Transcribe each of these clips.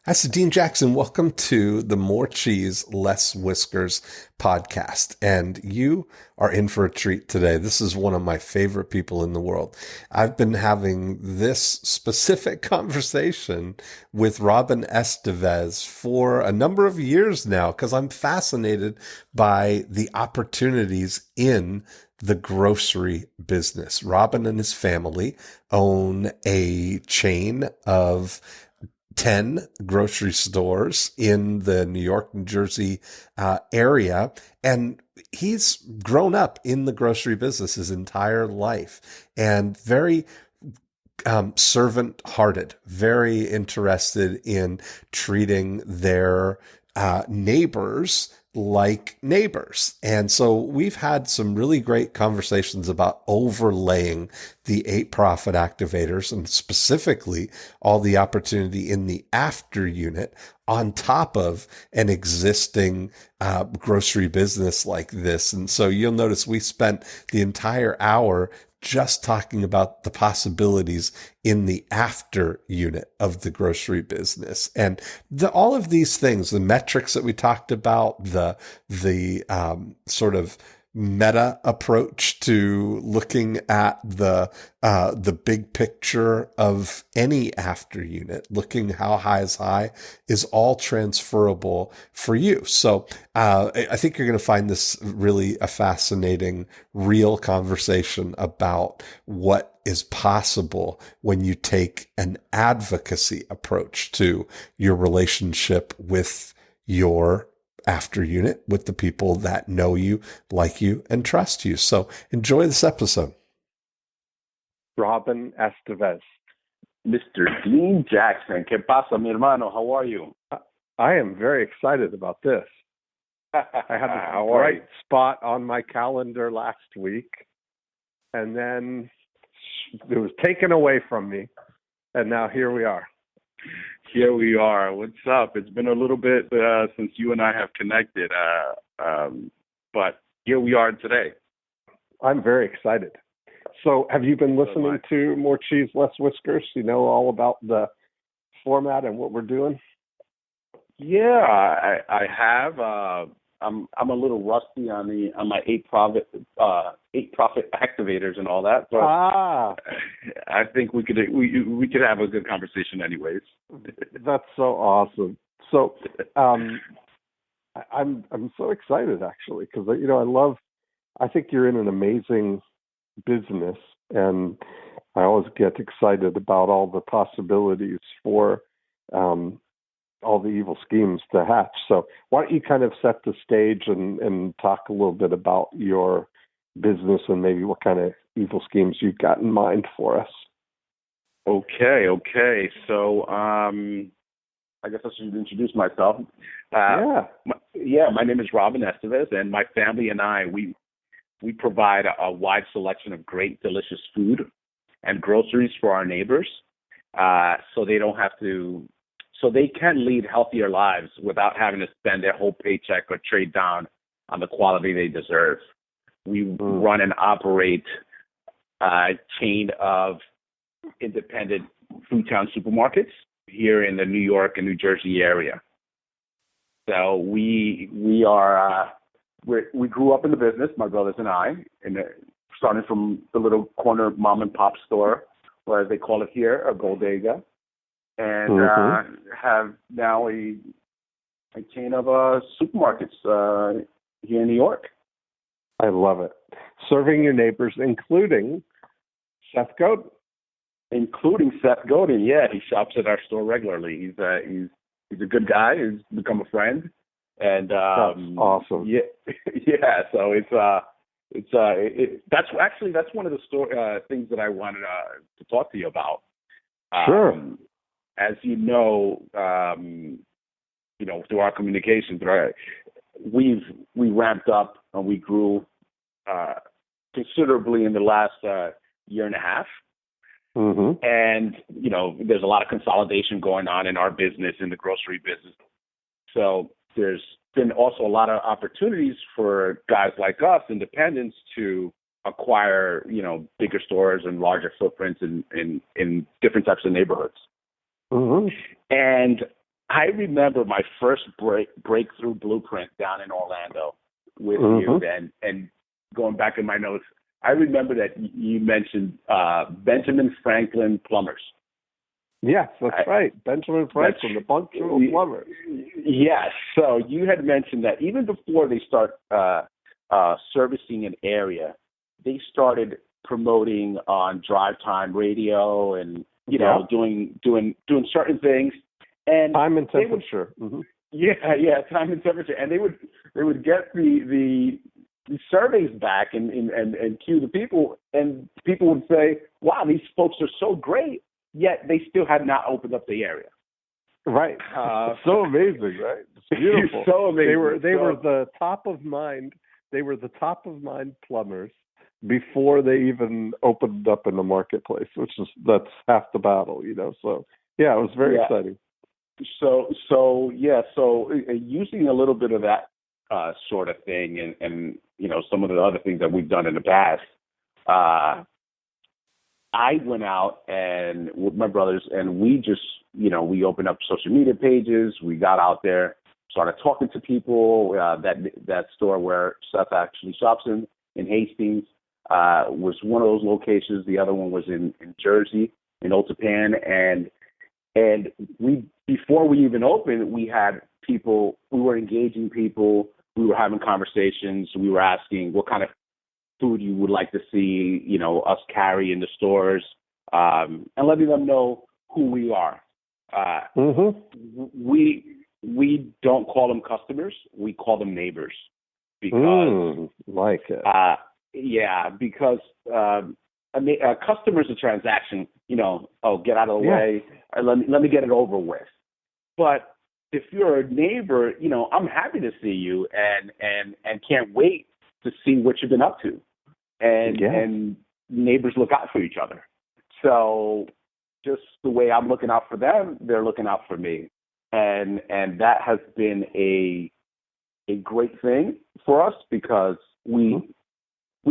Hi, so Dean Jackson. Welcome to the More Cheese, Less Whiskers podcast. And you are in for a treat today. This is one of my favorite people in the world. I've been having this specific conversation with Robin Estevez for a number of years now because I'm fascinated by the opportunities in the grocery business. Robin and his family own a chain of 10 grocery stores in the New York, New Jersey area. And he's grown up in the grocery business his entire life and very servant hearted, very interested in treating their neighbors like neighbors. And so we've had some really great conversations about overlaying the 8-profit activators and specifically all the opportunity in the after unit on top of an existing grocery business like this. And so you'll notice we spent the entire hour just talking about the possibilities in the after unit of the grocery business. And all of these things, the metrics that we talked about, the sort of meta approach to looking at the big picture of any after unit, looking how high is high, is all transferable for you. So I think you're going to find this really a fascinating, real conversation about what is possible when you take an advocacy approach to your relationship with your after unit, with the people that know you, like you, and trust you. So enjoy this episode. Robin Estevez. Mr. Dean Jackson. ¿Qué pasa, mi hermano? How are you? I am very excited about this. I had a bright spot on my calendar last week, and then it was taken away from me, and now here we are. Here we are. What's up? It's been a little bit since you and I have connected, but here we are today. I'm very excited. So have you been listening to More Cheese, Less Whiskers? You know all about the format and what we're doing? Yeah, I have. I'm a little rusty on my 8-profit activators and all that, but I think we could have a good conversation anyways. That's so awesome. So I'm so excited actually because I think you're in an amazing business, and I always get excited about all the possibilities for all the evil schemes to hatch. So why don't you kind of set the stage and talk a little bit about your business and maybe what kind of evil schemes you've got in mind for us? Okay. So I guess I should introduce myself. My name is Robin Estevez, and my family and I, we provide a wide selection of great, delicious food and groceries for our neighbors, so they don't have to, so they can lead healthier lives without having to spend their whole paycheck or trade down on the quality they deserve. We run and operate a chain of independent foodtown supermarkets here in the New York and New Jersey area. So we grew up in the business, my brothers and I, starting from the little corner mom and pop store, or as they call it here, a bodega, and have now a chain of supermarkets here in New York. I love it. Serving your neighbors, including Seth Godin. Yeah, he shops at our store regularly. He's a good guy. He's become a friend. And that's awesome. Yeah. So that's one of the things that I wanted to talk to you about. Sure. As you know, through our communications, right, we ramped up and we grew considerably in the last year and a half. Mm-hmm. And there's a lot of consolidation going on in our business, in the grocery business. So there's been also a lot of opportunities for guys like us, independents, to acquire, bigger stores and larger footprints in different types of neighborhoods. Mm-hmm. And I remember my first breakthrough blueprint down in Orlando with you, and going back in my notes, I remember that you mentioned Benjamin Franklin plumbers. Yes, that's right. Benjamin Franklin, the punctual plumber. Yes. So you had mentioned that even before they start servicing an area, they started promoting on drive time radio and doing certain things. And time and temperature. Time and temperature. And they would get the surveys back and cue the people, and people would say, "Wow, these folks are so great." Yet they still had not opened up the area. Right. So amazing, right? It's beautiful. So amazing. They were the top of mind. They were the top of mind plumbers before they even opened up in the marketplace, that's half the battle, So yeah, it was very exciting. So using a little bit of that sort of thing, and some of the other things that we've done in the past. I went out and with my brothers, and we just, we opened up social media pages. We got out there, started talking to people. That store where Seth actually shops in Hastings was one of those locations. The other one was in Jersey, in Old Japan, and we, before we even opened, we had people. We were engaging people. We were having conversations. We were asking what kind of food you would like to see, us carry in the stores, and letting them know who we are. We don't call them customers; we call them neighbors, because like it. Because a customer's a transaction. Get out of the way. Let me get it over with. But if you're a neighbor, I'm happy to see you, and can't wait to see what you've been up to. And neighbors look out for each other. So just the way I'm looking out for them, they're looking out for me. And that has been a great thing for us, because we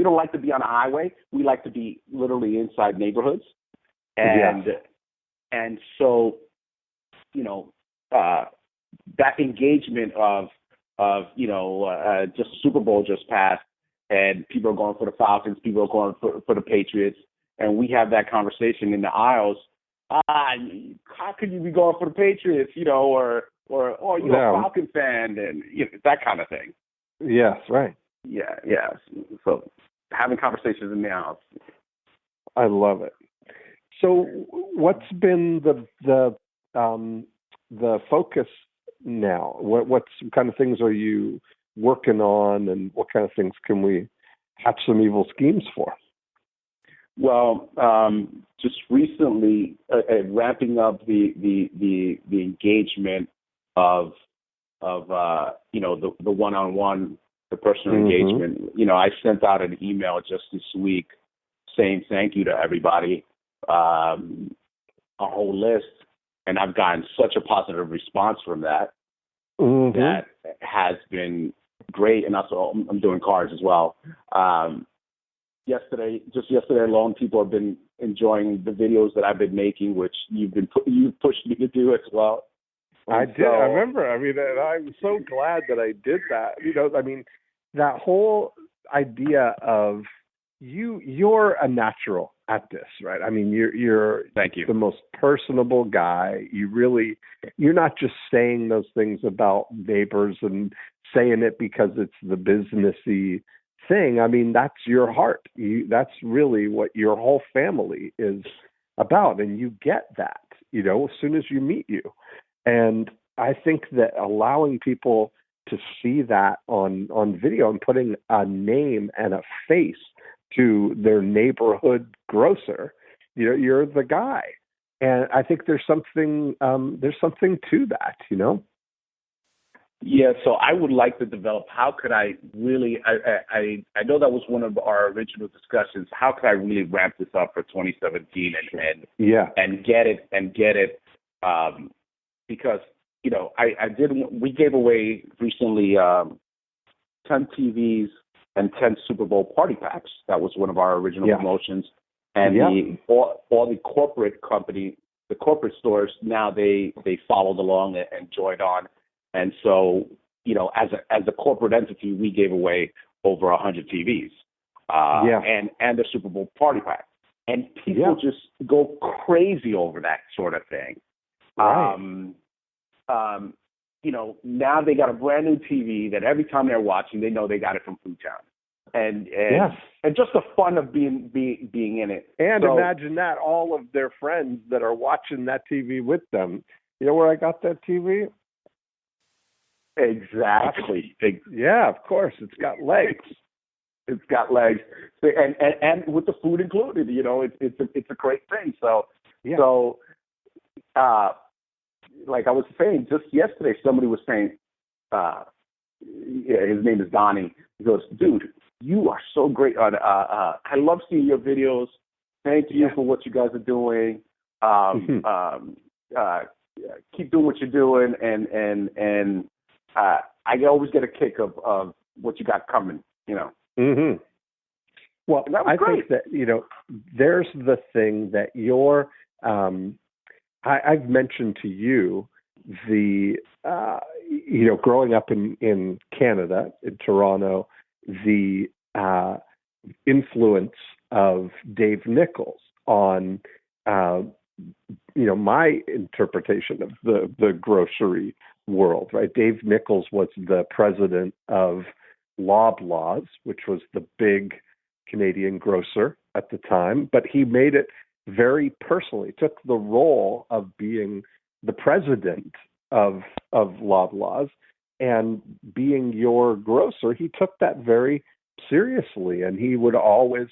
don't like to be on a highway. We like to be literally inside neighborhoods. And so, that engagement of just Super Bowl just passed, and people are going for the Falcons, people are going for the Patriots, and we have that conversation in the aisles. How could you be going for the Patriots, or you're a Falcon fan, and that kind of thing. Yes, right. Yeah. So having conversations in the aisles. I love it. So what's been the focus now? What kind of things are you working on, and what kind of things can we hatch some evil schemes for? Well, just recently, ramping up the engagement of the one-on-one, the personal engagement. I sent out an email just this week saying thank you to everybody, a whole list, and I've gotten such a positive response from that. That has been great, and also I'm doing cards as well. Yesterday alone, people have been enjoying the videos that I've been making, which you've pushed me to do as well. I did. I remember. And I'm so glad that I did that. That whole idea of you're a natural at this, right? You're Thank you. The most personable guy. You're not just saying those things about neighbors and saying it because it's the businessy thing. That's your heart. That's really what your whole family is about, and you get that, as soon as you meet you. And I think that allowing people to see that on video and putting a name and a face to their neighborhood grocer, you're the guy. And I think there's something to that, Yeah, so I would like to develop, how could I really, I know that was one of our original discussions, how could I really ramp this up for 2017 and get it, because, we gave away recently 10 TVs and 10 Super Bowl party packs. That was one of our original promotions. And all the corporate company the corporate stores now they followed along and joined on, and so as a corporate entity, we gave away over 100 TVs, and the Super Bowl party pack, and people just go crazy over that sort of thing. Right. Now they got a brand new TV that every time they're watching, they know they got it from Food Town. And just the fun of being in it. And so, imagine that all of their friends that are watching that TV with them. You know where I got that TV? Exactly. Yeah, of course. It's got legs. It's got legs, and with the food included. It's a great thing. So like I was saying just yesterday, somebody was saying, his name is Donnie. He goes, dude, you are so great. I love seeing your videos. Thank you for what you guys are doing. Keep doing what you're doing, and I always get a kick of what you got coming. Mm-hmm. Well, I think that there's the thing that you're. I've mentioned to you the growing up in Canada, in Toronto, the influence of Dave Nichols on my interpretation of the grocery world. Right, Dave Nichols was the president of Loblaws, which was the big Canadian grocer at the time, but he made it very personally, took the role of being the president of Loblaws and being your grocer. He took that very seriously, and he would always,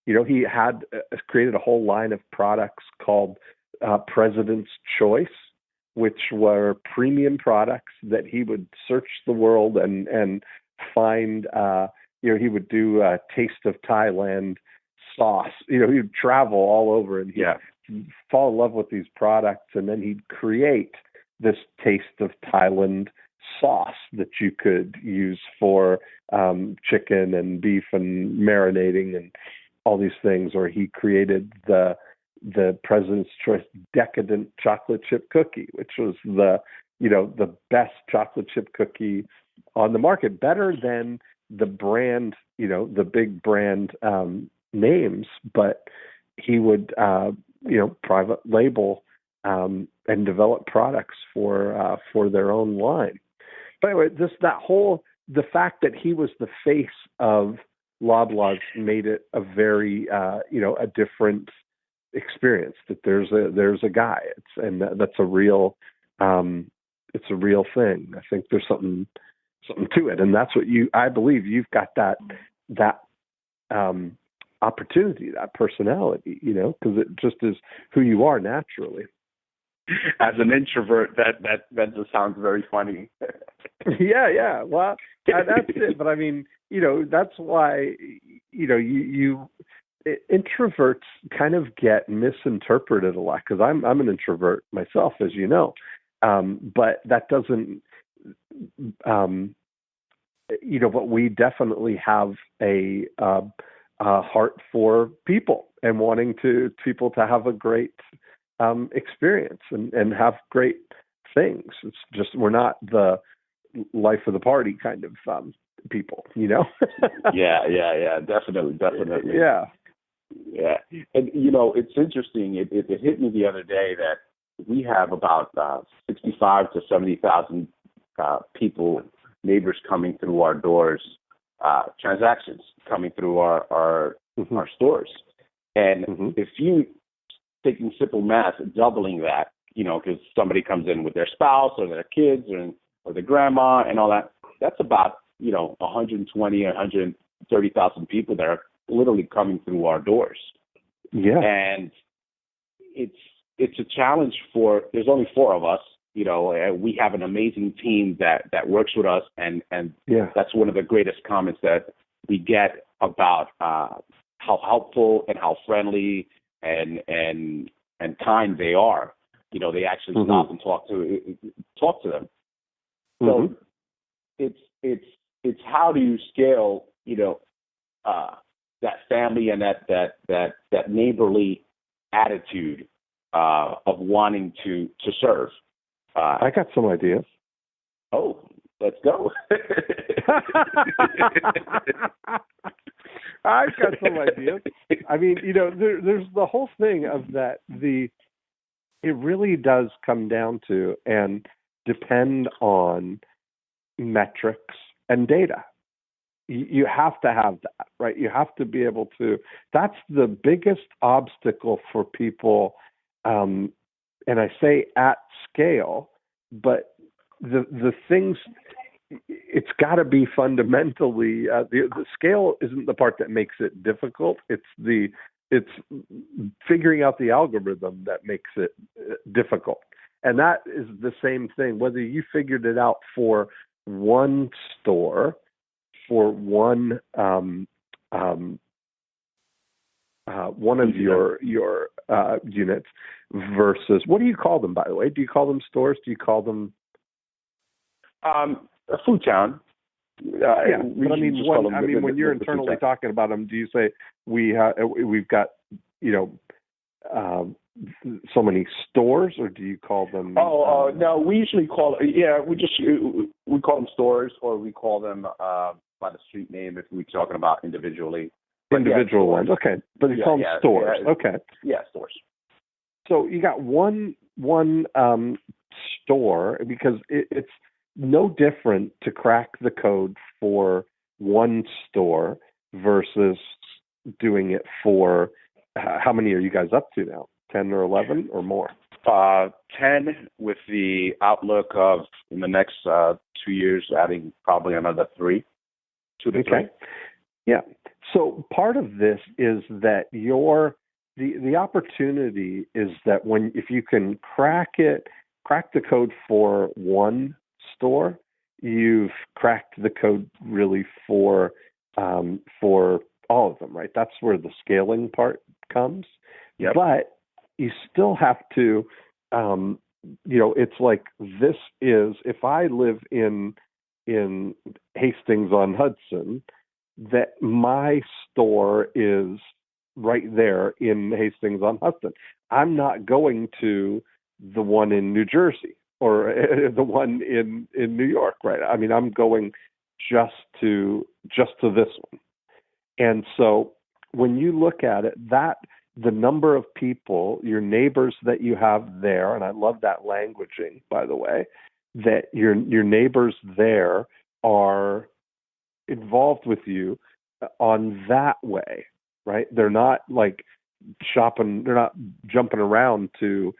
he had created a whole line of products called President's Choice, which were premium products that he would search the world and find. He would do a Taste of Thailand sauce. He would travel all over and he'd fall in love with these products, and then he'd create this Taste of Thailand sauce that you could use for chicken and beef and marinating and all these things. Or he created the President's Choice Decadent Chocolate Chip Cookie, which was the best chocolate chip cookie on the market, better than the brand, the big brand names, but he would private label and develop products for their own line. But anyway, the fact that he was the face of Loblaws made it a very a different experience. That there's a guy, that's a real it's a real thing. I think there's something to it, and that's what I believe you've got that opportunity, that personality, because it just is who you are naturally. As an introvert, that just sounds very funny. Yeah. Well, that's it. But I mean, that's why you introverts kind of get misinterpreted a lot, because I'm an introvert myself, as you know, but that doesn't. But we definitely have a heart for people and wanting people to have a great experience and have great things. It's just we're not the life of the party kind of people, Yeah, definitely. Yeah. And it's interesting. It hit me the other day that we have about 65 to 70,000 people, neighbors coming through our doors, transactions coming through our stores. And if you taking simple math, doubling that, because somebody comes in with their spouse or their kids or their grandma and all that, that's about 120, 130,000 people that are literally coming through our doors. Yeah, and it's a challenge there's only 4 of us. We have an amazing team that works with us, and that's one of the greatest comments that we get about how helpful and how friendly and kind they are. They actually stop and talk to them. So it's how do you scale that family and that neighborly attitude of wanting to serve. I got some ideas. Oh, let's go. I've got some ideas. I mean, there's the whole thing of that. It really does come down to and depend on metrics and data. You have to have that, right? You have to be able to. That's the biggest obstacle for people, and I say at scale, but the things. It's got to be fundamentally the scale isn't the part that makes it difficult. It's figuring out the algorithm that makes it difficult, and that is the same thing. Whether you figured it out for one store, for one of your units versus what do you call them? By the way, do you call them stores? Do you call them a food town? Yeah, but I mean, when you're internally talking about them, do you say we've got so many stores, or do you call them? No, we usually call we call them stores, or we call them by the street name if we're talking about individually. Individual ones, okay, but you call them stores, okay? Yeah, stores. So you got one store because it's no different to crack the code for one store versus doing it for how many are you guys up to now? 10 or 11 or more? 10 with the outlook of in the next 2 years adding probably another 2 to 3. Yeah. So part of this is that the opportunity is that if you can crack the code for one store, you've cracked the code really for all of them, right? That's where the scaling part comes. Yep. But you still have to, it's like this is, if I live in Hastings on Hudson, that my store is right there in Hastings on Hudson. I'm not going to the one in New Jersey or the one in New York, right? I mean, I'm going just to this one. And so when you look at it, that the number of people, your neighbors that you have there, and I love that languaging, by the way, that your neighbors there are involved with you on that way, right? They're not like shopping, they're not jumping around to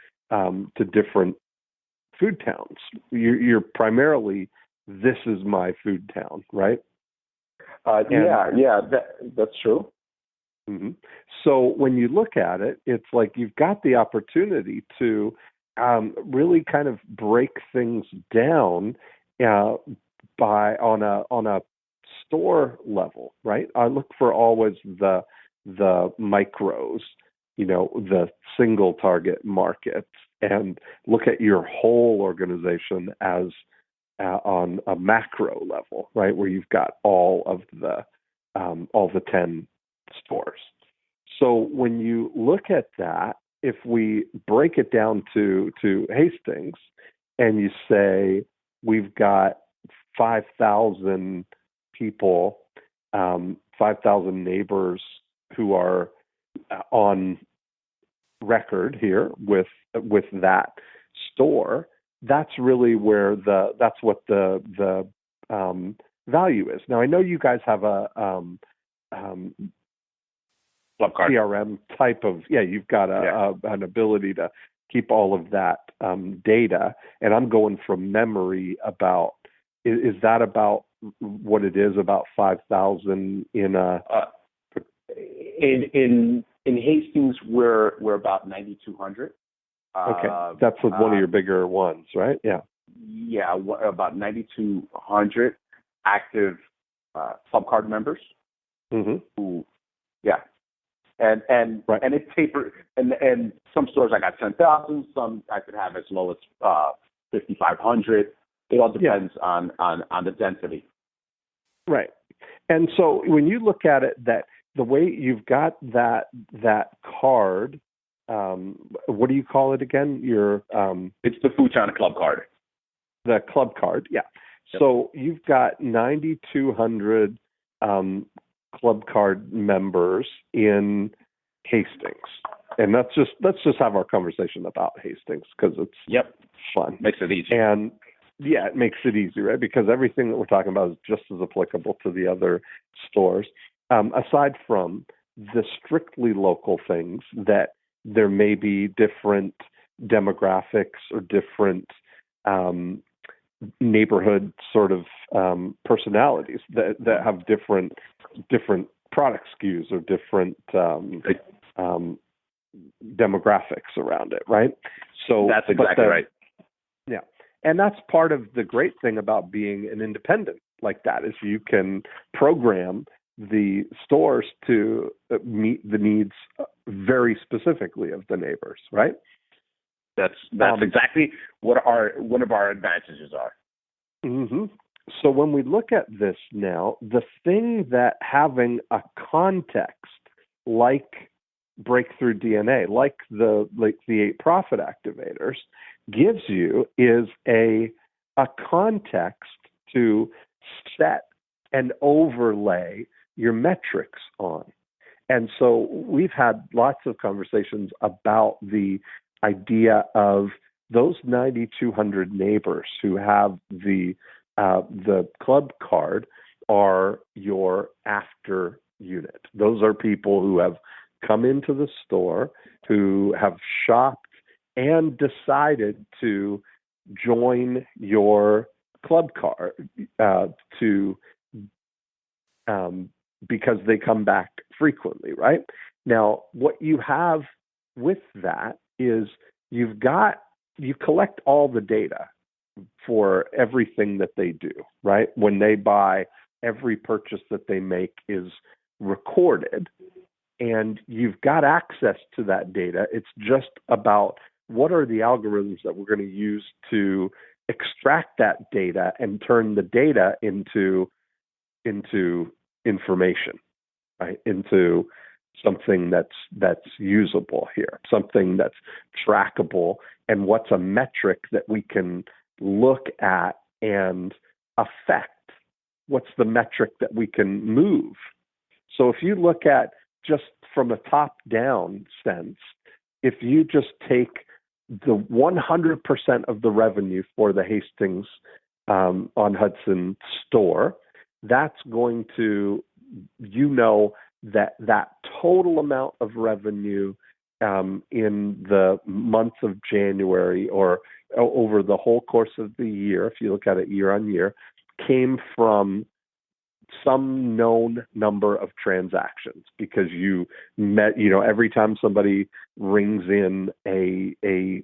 different food towns. You're primarily, this is my food town, right? That's true. Mm-hmm. So when you look at it, it's like you've got the opportunity to really kind of break things down on a store level, right? I look for always the micros, the single target markets, and look at your whole organization as on a macro level, right, where you've got all the 10 stores. So when you look at that, if we break it down to Hastings, and you say we've got 5,000 people, 5,000 neighbors who are on record here with that store, that's really where that's what the value is. Now I know you guys have a CRM type of you've got an ability to keep all of that data, and I'm going from memory about is that about what it is, about 5,000 in a in Hastings we're about 9,200. Okay, that's one of your bigger ones, right? Yeah. Yeah, about 9,200 active club card members. Mm-hmm. Who, and right. And it tapered, and some stores I got 10,000, some I could have as low as 5,500. It all depends on the density. Right. And so when you look at it, that the way you've got that card what do you call it again? It's the Futon Club Card. The club card, yeah. Yep. So you've got 9,200 club card members in Hastings, and let's just have our conversation about Hastings because it's fun. Makes it easy. And yeah, it makes it easy, right? Because everything that we're talking about is just as applicable to the other stores. Aside from the strictly local things that there may be different demographics or different neighborhood sort of personalities that have different product SKUs or different demographics around it, right? So that's exactly right. Yeah. And that's part of the great thing about being an independent like that is you can program the stores to meet the needs very specifically of the neighbors, right? That's exactly what one of our advantages are. Mm-hmm. So when we look at this now, the thing that having a context like breakthrough DNA, like the 8 profit activators, gives you is a context to set and overlay your metrics on. And so we've had lots of conversations about the idea of those 9,200 neighbors who have the club card are your after unit. Those are people who have come into the store, who have shopped and decided to join your club card because they come back frequently, right? Now, what you have with that is you collect all the data for everything that they do, right? When they buy, every purchase that they make is recorded, and you've got access to that data. It's just about what are the algorithms that we're going to use to extract that data and turn the data into information, right? Into something that's usable here, something that's trackable, and what's a metric that we can look at and affect. What's the metric that we can move? So if you look at just from a top-down sense, if you just take the 100% of the revenue for the Hastings on Hudson store, that's going to, that total amount of revenue in the month of January or over the whole course of the year, if you look at it year on year, came from some known number of transactions because you met, every time somebody rings in a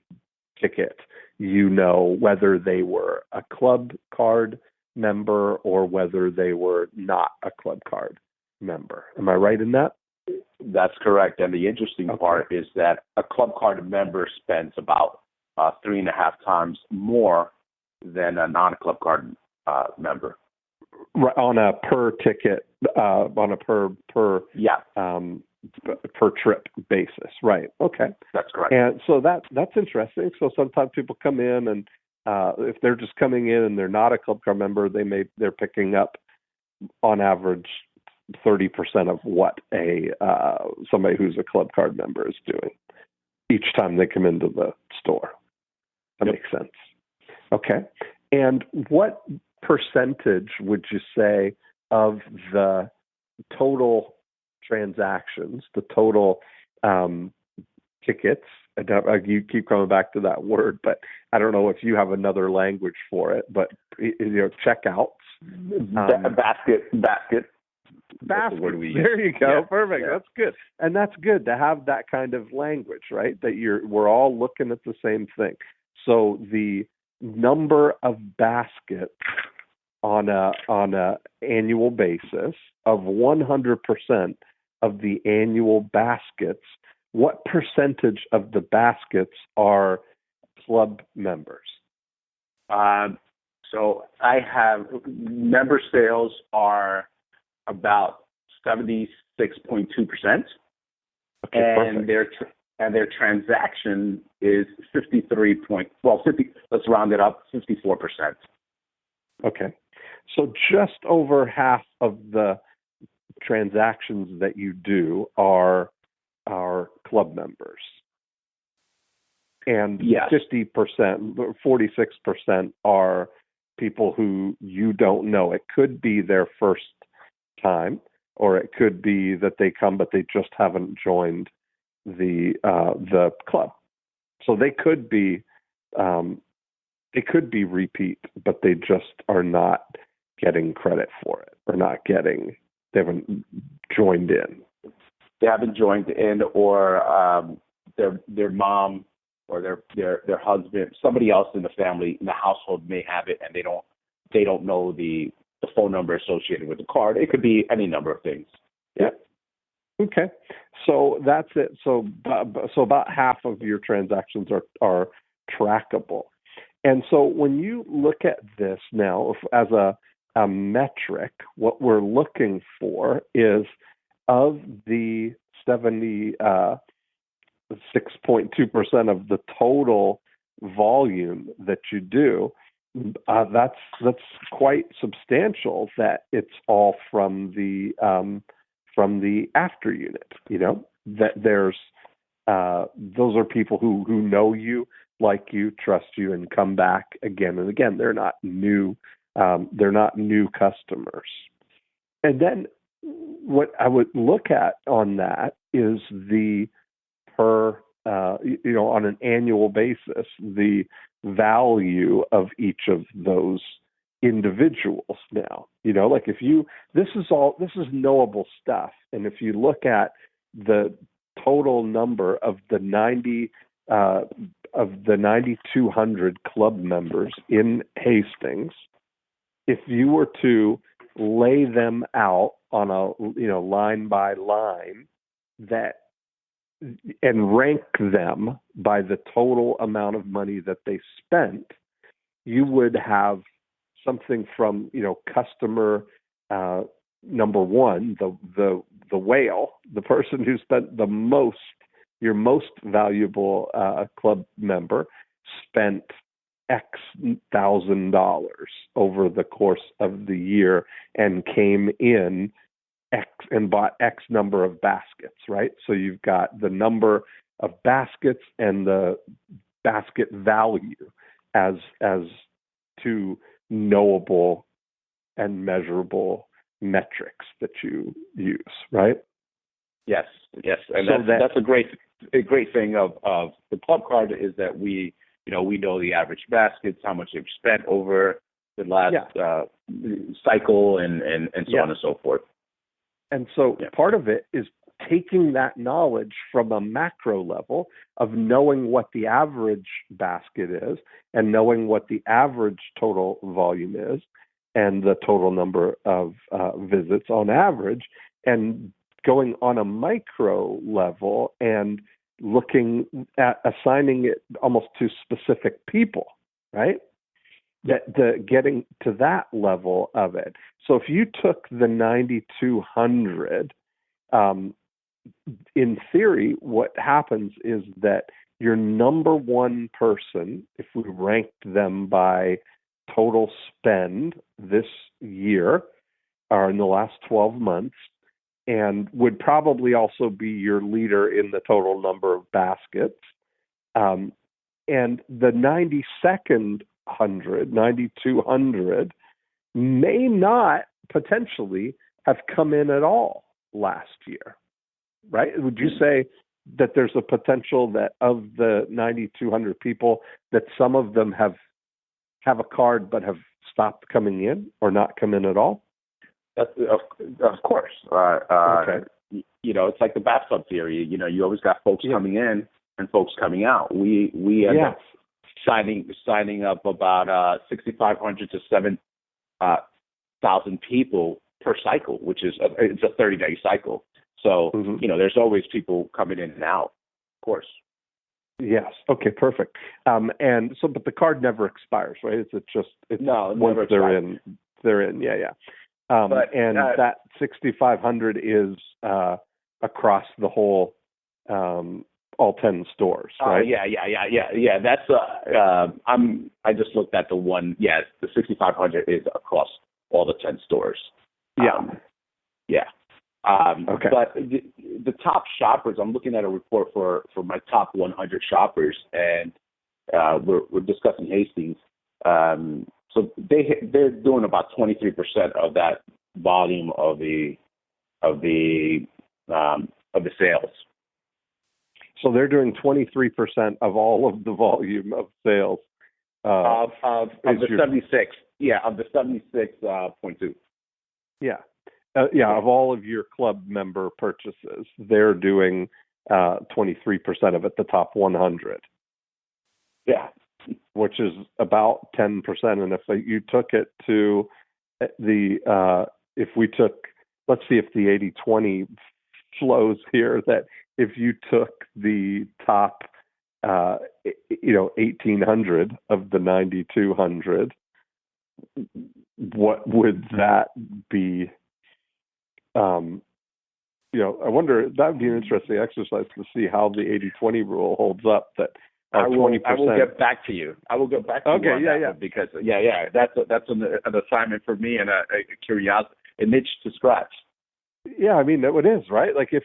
ticket, whether they were a club card member or whether they were not a club card member. Am I right in that? That's correct. And the interesting part is that a club card member spends about 3.5 times more than a non-club card member. Right, on a per ticket, on a per trip basis, right? Okay, that's correct. And so that's interesting. So sometimes people come in and if they're just coming in and they're not a club card member, they're picking up on average 30% of what somebody who's a club card member is doing each time they come into the store. That makes sense. Okay, and what percentage would you say of the total transactions, the total tickets? You keep coming back to that word, but I don't know if you have another language for it. But checkouts, basket. There you go. Yeah, perfect. Yeah. That's good, and that's good to have that kind of language, right? That we're all looking at the same thing. So the number of baskets on a annual basis of 100% of the annual baskets, what percentage of the baskets are club members? So I have member sales are about 76.2%, and and their transaction is 50, let's round it up, 54%. Okay. So just over half of the transactions that you do are club members. And yes. 50%, 46% are people who you don't know. It could be their first time, or it could be that they come but they just haven't joined the club. So they could be repeat, but they just are not getting credit for it, or they haven't joined in. They haven't joined in, or their mom or their husband, somebody else in the family, in the household may have it, and they don't know the phone number associated with the card. It could be any number of things. Yeah. Okay. So that's it. So about half of your transactions are trackable. And so when you look at this now as a metric, what we're looking for is, of the 76.2% of the total volume that you do, that's quite substantial. That it's all from the after unit. You know, that there's those are people who know you, like you, trust you, and come back again and again. They're not new. They're not new customers. And then what I would look at on that is the on an annual basis, the value of each of those individuals now. You know, like this is knowable stuff. And if you look at the total number of the 9,200 club members in Hastings, if you were to lay them out on a line by line and rank them by the total amount of money that they spent, you would have something from customer number one, the whale, the person who spent the most, your most valuable club member, spent X $1,000 over the course of the year and came in X and bought X number of baskets, right? So you've got the number of baskets and the basket value as two knowable and measurable metrics that you use, right? Yes. And so that's a great thing of the club card, is that we know the average baskets, how much they've spent over the last cycle, and so on and so forth. And so part of it is taking that knowledge from a macro level of knowing what the average basket is and knowing what the average total volume is and the total number of visits on average, and going on a micro level and looking at assigning it almost to specific people, right? Getting to that level of it. So if you took the 9,200, in theory, what happens is that your number one person, if we ranked them by total spend this year or in the last 12 months, and would probably also be your leader in the total number of baskets, and the 9,200 may not potentially have come in at all last year, right? Would you say that there's a potential that of the 9,200 people, that some of them have a card but have stopped coming in or not come in at all? Of course. Okay. It's like the bathtub theory. You always got folks coming in and folks coming out. We end up signing up about 6,500 to 7,000 people per cycle, which is it's a 30-day cycle. So there's always people coming in and out, of course. Yes. Okay. Perfect. And so, but the card never expires, right? No, once never they're expires. in, they're in. Yeah. That 6,500 is across the whole all 10 stores, right? Yeah. That's I just looked at the one. Yeah, the 6,500 is across all the 10 stores. Yeah. Okay. But the top shoppers, I'm looking at a report for my top 100 shoppers, and we're discussing Hastings. So they're doing about 23% of that volume of the sales. So they're doing 23% of all of the volume of sales of the 76. Yeah, of the 76.2. Yeah. Of all of your club member purchases, they're doing 23% of it, the top 100. Yeah. Which is about 10%. And if you took it to if we took, let's see if the 80/20 flows here, that if you took the top, 1,800 of the 9,200, what would that be? I wonder, that would be an interesting exercise to see how the 80/20 rule holds up. That I will get back to you. I will get back to you on that one because that's an assignment for me and a curiosity, an itch to scratch. Yeah, I mean it is, right? Like if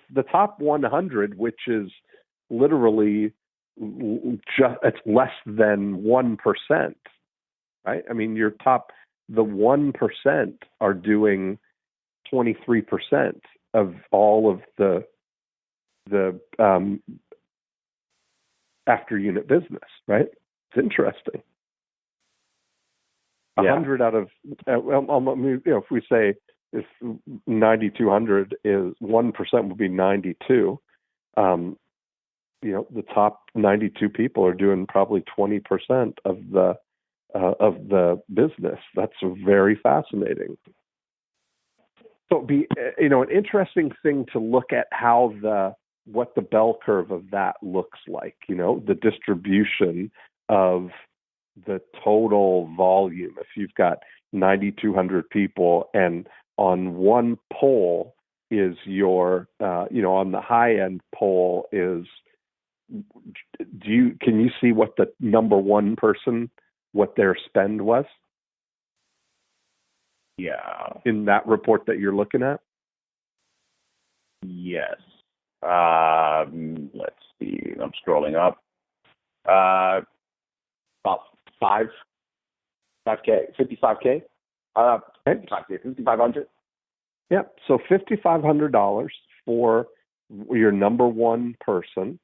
the top 100, which is literally it's less than 1%, right? I mean the 1% are doing 23% of all of the after unit business, right? It's interesting. 100 out of if we say if 9,200 is 1%, would be 92. The top 92 people are doing probably 20% of the business. That's very fascinating. So it'd be an interesting thing to look at how what the bell curve of that looks like. The distribution of the total volume. If you've got 9,200 people, and on one pole is your, on the high end pole is, can you see what the number one person, what their spend was? Yeah. In that report that you're looking at? Yes. Let's see. I'm scrolling up. About 5K, 55K. 5,500. Yep. So $5,500 for your number one person,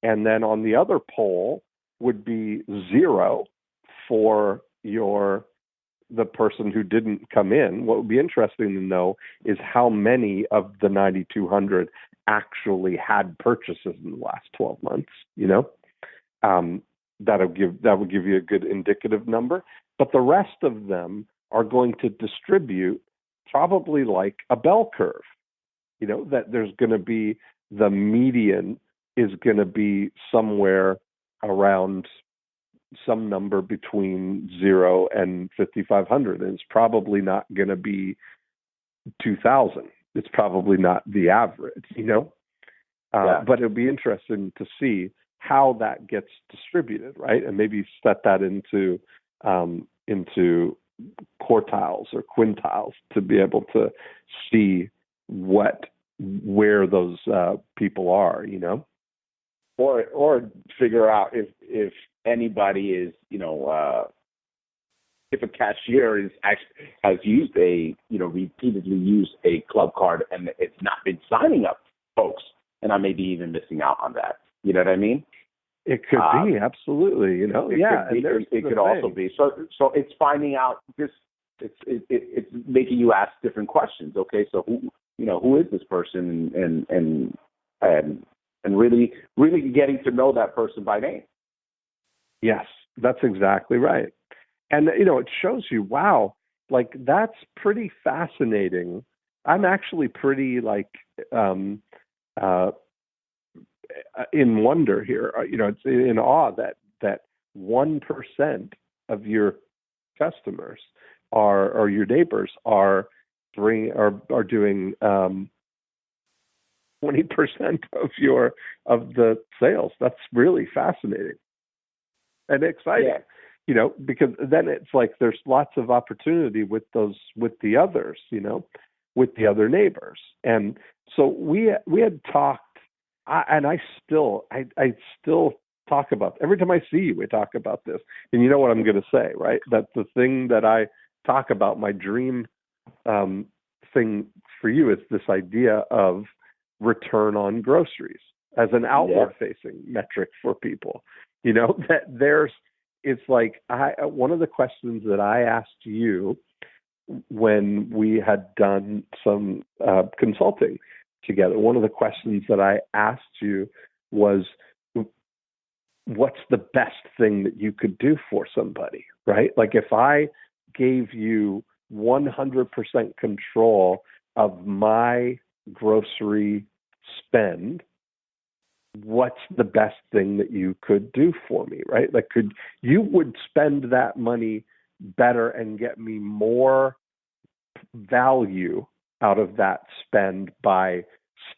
and then on the other pole would be 0 for the person who didn't come in. What would be interesting to know is how many of the 9,200 actually had purchases in the last 12 months. That would give you a good indicative number. But the rest of them are going to distribute probably like a bell curve. That there's going to be, the median is going to be somewhere around some number between 0 and 5,500. And it's probably not going to be 2,000. It's probably not the average, but it'll be interesting to see how that gets distributed, right? And maybe set that into quartiles or quintiles to be able to see where those people are, or figure out if anybody is, if a cashier has repeatedly used a club card and it's not been signing up folks, and I may be even missing out on that. You know what I mean? It could be, absolutely. It could also be. So it's finding out this. It's making you ask different questions. Okay, so who is this person, and really getting to know that person by name. Yes, that's exactly right. And it shows you, wow, like that's pretty fascinating. I'm actually pretty in wonder here. It's in awe that 1% of your customers or your neighbors are doing 20% of the sales. That's really fascinating and exciting. Yeah. Because then it's like there's lots of opportunity with the others, with the other neighbors. And so we had talked, I still talk about, every time I see you, we talk about this. And you know what I'm going to say, right? That the thing that I talk about, my dream thing for you, is this idea of return on groceries as an outward-facing metric for people. That it's like one of the questions that I asked you when we had done some consulting together, one of the questions that I asked you was, what's the best thing that you could do for somebody, right? Like if I gave you 100% control of my grocery spend, what's the best thing that you could do for me, right? Like you would spend that money better and get me more value out of that spend by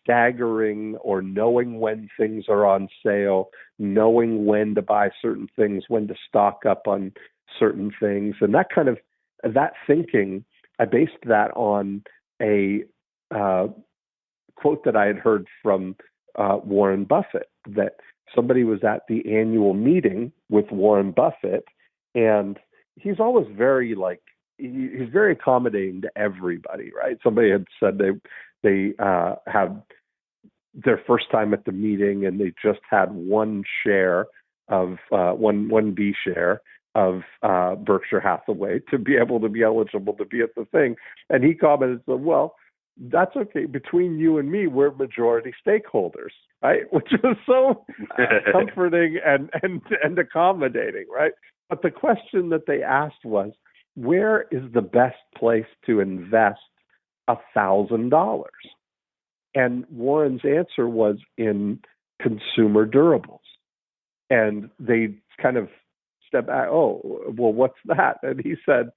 staggering or knowing when things are on sale, knowing when to buy certain things, when to stock up on certain things. And that thinking, I based that on a quote that I had heard from Warren Buffett, that somebody was at the annual meeting with Warren Buffett, and he's always he's very accommodating to everybody, right? Somebody had said they had their first time at the meeting, and they just had one share of one B share of Berkshire Hathaway to be able to be eligible to be at the thing. And he commented, well, that's okay. Between you and me, we're majority stakeholders, right? Which was so comforting and accommodating, right? But the question that they asked was, where is the best place to invest $1,000? And Warren's answer was in consumer durables. And they kind of stepped back, oh, well, what's that? And he said,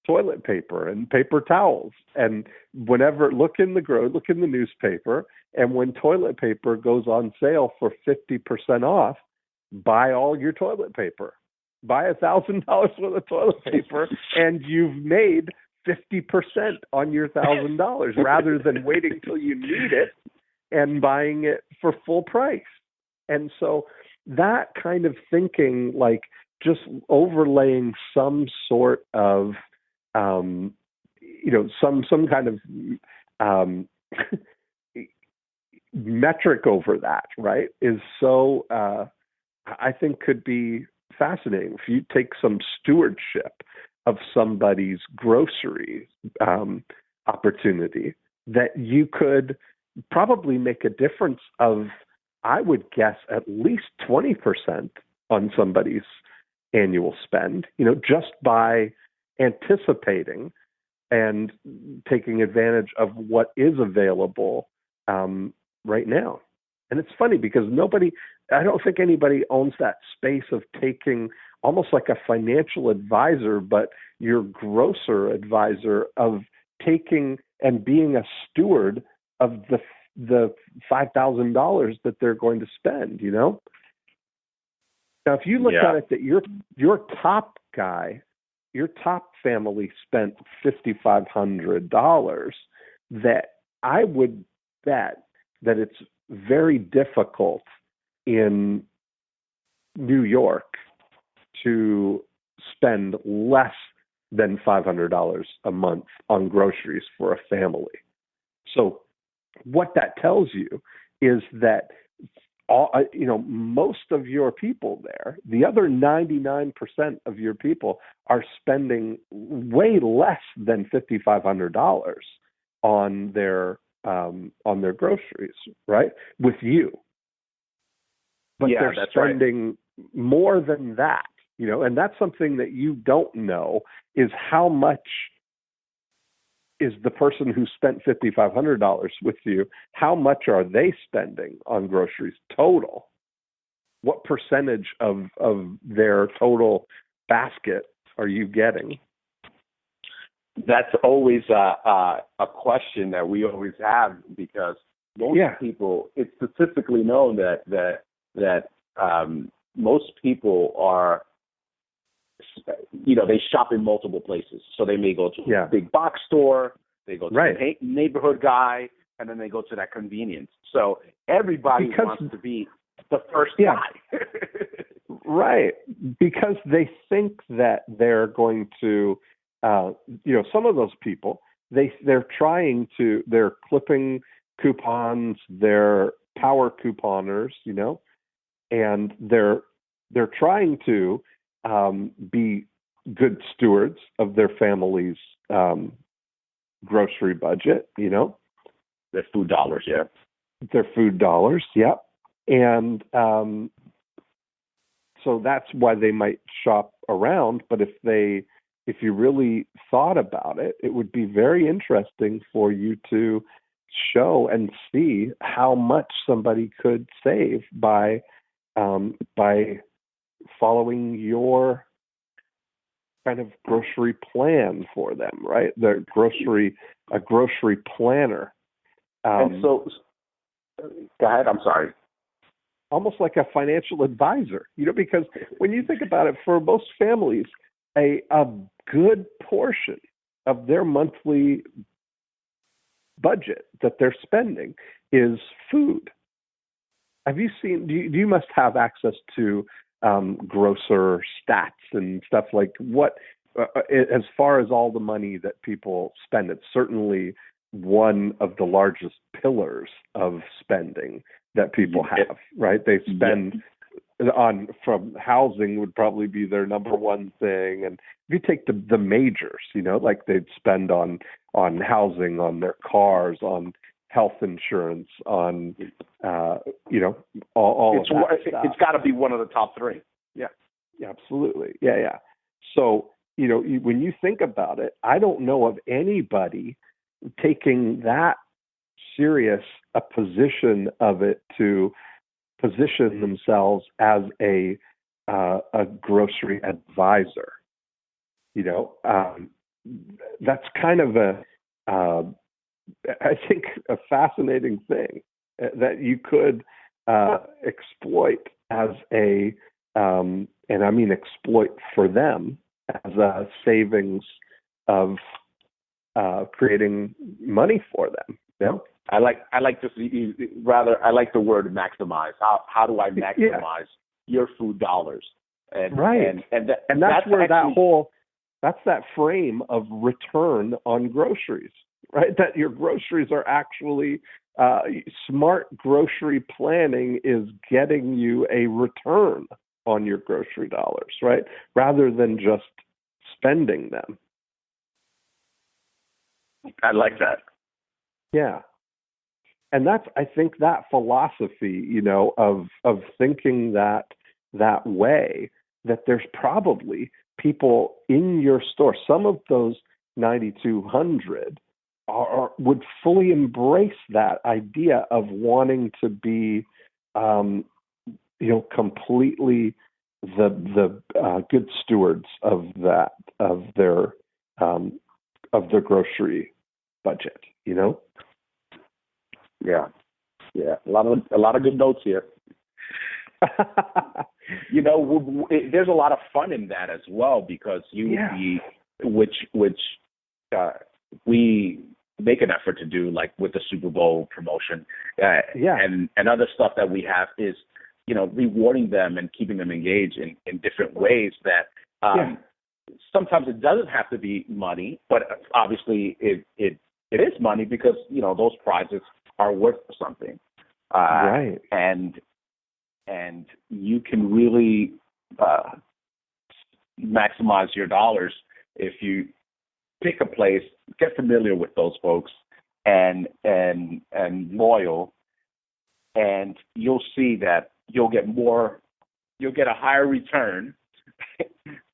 toilet paper and paper towels. And whenever look in the newspaper, and when toilet paper goes on sale for 50% off, buy all your toilet paper. Buy $1,000 worth of toilet paper, and you've made 50% on your $1,000 rather than waiting till you need it and buying it for full price. And so that kind of thinking, like just overlaying some sort of some kind of metric over that, right, is so I think could be fascinating. If you take some stewardship of somebody's grocery opportunity, that you could probably make a difference of, I would guess, at least 20% on somebody's annual spend, just by anticipating and taking advantage of what is available right now. And it's funny because I don't think anybody owns that space of taking, almost like a financial advisor, but your grocer advisor, of taking and being a steward of the $5,000 that they're going to spend, Now, if you look at it that your top guy, your top family spent $5,500, that I would bet that it's very difficult in New York to spend less than $500 a month on groceries for a family. So what that tells you is that most of your people there, the other 99% of your people, are spending way less than $5,500 on their groceries, right? With you. But they're spending more than that, and that's something that you don't know, is how much is the person who spent $5,500 with you, how much are they spending on groceries total? What percentage of their total basket are you getting? That's always a question that we always have, because most people, it's statistically known that most people are, they shop in multiple places. So they may go to a big box store, they go to a neighborhood guy, and then they go to that convenience. So everybody wants to be the first guy. Right. Because they think that they're going to, some of those people, they're clipping coupons, they're power couponers, and they're trying to be good stewards of their family's grocery budget, Their food dollars, Their food dollars, And so that's why they might shop around. But if you really thought about it, it would be very interesting for you to show and see how much somebody could save by following your kind of grocery plan for them, right? A grocery planner. And so, go ahead. I'm sorry. Almost like a financial advisor, because when you think about it, for most families, a good portion of their monthly budget that they're spending is food. Have you seen? You must have access to grocer stats and stuff like what, as far as all the money that people spend. It's certainly one of the largest pillars of spending that people have, right? They spend from housing would probably be their number one thing. And if you take the majors, like they'd spend on housing, on their cars, on health insurance, on, all of that stuff. It's got to be one of the top three. Yeah, absolutely. Yeah. So, when you think about it, I don't know of anybody taking that serious a position of it to position themselves as a grocery advisor. That's kind of I think a fascinating thing that you could exploit as and I mean exploit for them as a savings of creating money for them. I like to see, I like the word maximize. How do I maximize your food dollars? And that's where that's that frame of return on groceries, right? That your groceries are actually smart grocery planning is getting you a return on your grocery dollars, right? Rather than just spending them. I like that. Yeah. And I think that philosophy, of thinking that way, that there's probably people in your store, some of those 9,200 would fully embrace that idea of wanting to be, completely the good stewards of their grocery budget, Yeah. A lot of good notes here. There's a lot of fun in that as well, because we make an effort to do, like with the Super Bowl promotion, and other stuff that we have is, rewarding them and keeping them engaged in different ways that sometimes it doesn't have to be money, but obviously it is money because, those prizes are worth something. Right. And you can really maximize your dollars if you pick a place, get familiar with those folks, and loyal, and you'll see that you'll get a higher return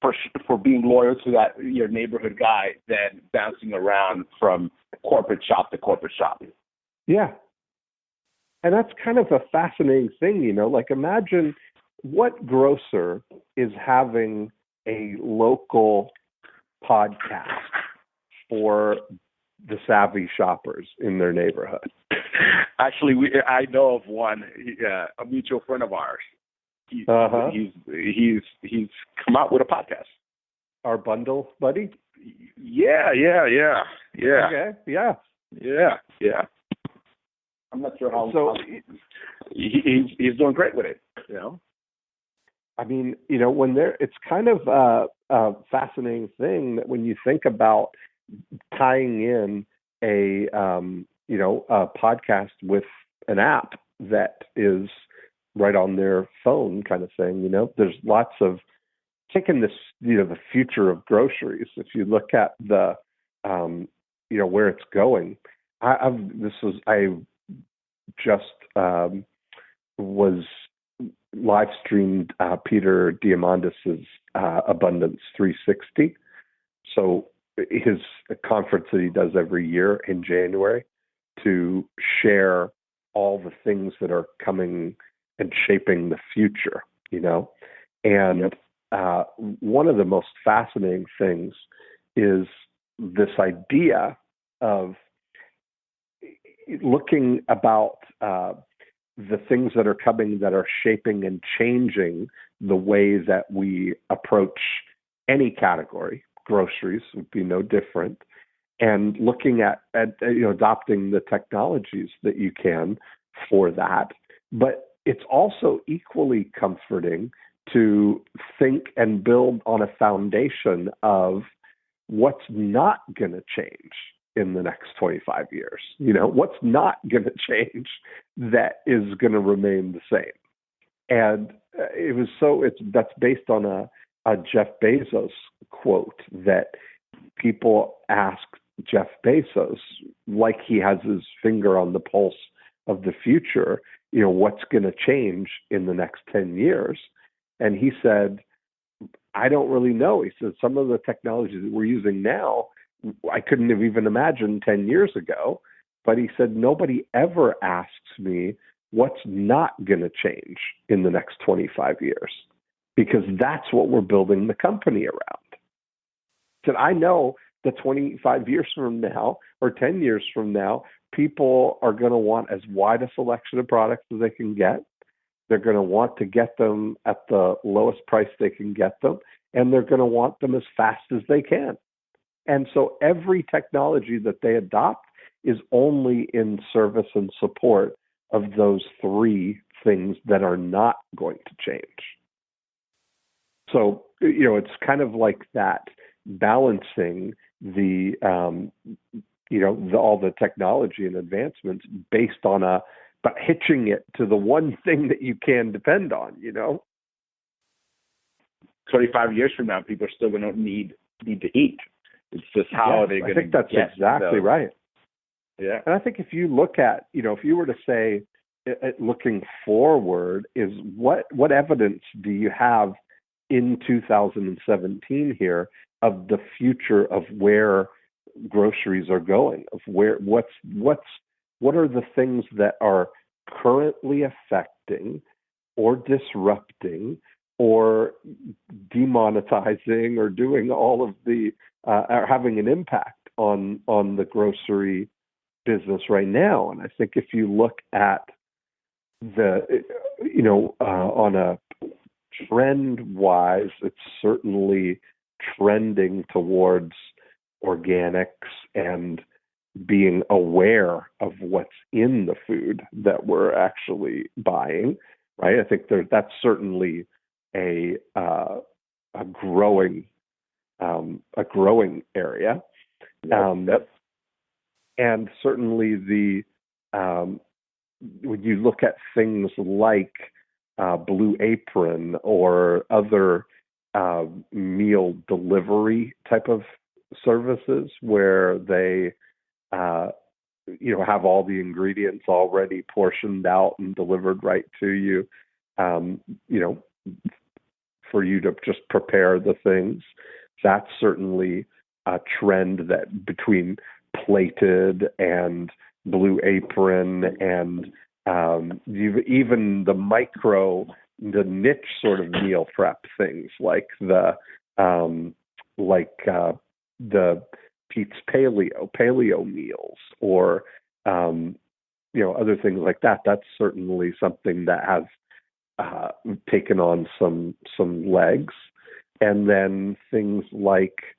for being loyal to your neighborhood guy than bouncing around from corporate shop to corporate shop. Yeah. And that's kind of a fascinating thing, like imagine what grocer is having a local podcast for the savvy shoppers in their neighborhood. Actually, I know of one, a mutual friend of ours. He's come out with a podcast. Our bundle buddy? Yeah. Okay, yeah. I'm not sure how. So he's doing great with it. I mean, it's kind of a fascinating thing that when you think about tying in a podcast with an app that is right on their phone kind of thing, there's lots of taking this, the future of groceries. If you look at the, where it's going, I just was live streamed Peter Diamandis's Abundance 360. So his conference that he does every year in January to share all the things that are coming and shaping the future, and one of the most fascinating things is this idea of looking about the things that are coming that are shaping and changing the way that we approach any category. Groceries would be no different. And looking at adopting the technologies that you can for that. But it's also equally comforting to think and build on a foundation of what's not going to change in the next 25 years. What's not going to change that is going to remain the same. And that's based on a Jeff Bezos quote that people ask Jeff Bezos, like he has his finger on the pulse of the future, what's going to change in the next 10 years? And he said, I don't really know. He said, some of the technologies that we're using now, I couldn't have even imagined 10 years ago. But he said, nobody ever asks me what's not going to change in the next 25 years, because that's what we're building the company around. He said, I know that 25 years from now or 10 years from now, people are going to want as wide a selection of products as they can get. They're going to want to get them at the lowest price they can get them, and they're going to want them as fast as they can. And so every technology that they adopt is only in service and support of those three things that are not going to change. So, it's kind of like that balancing the, all the technology and advancements based on but hitching it to the one thing that you can depend on, 25 years from now, people are still going to need to eat. It's just how they're going to. I think that's exactly right. Yeah. And I think if you look at, if you were to say, looking forward, is what evidence do you have in 2017 here of the future of where groceries are going, of what are the things that are currently affecting or disrupting or demonetizing or doing all of the are having an impact on the grocery business right now. And I think if you look at on a trend wise, it's certainly trending towards organics and being aware of what's in the food that we're actually buying, right? I think that's certainly a growing area. Yep. And certainly when you look at things like Blue Apron or other meal delivery type of services where they have all the ingredients already portioned out and delivered right to you, for you to just prepare the things. That's certainly a trend that between Plated and Blue Apron and even the niche sort of meal prep things like the Pete's Paleo meals or other things like that. That's certainly something that has taken on some legs. And then things like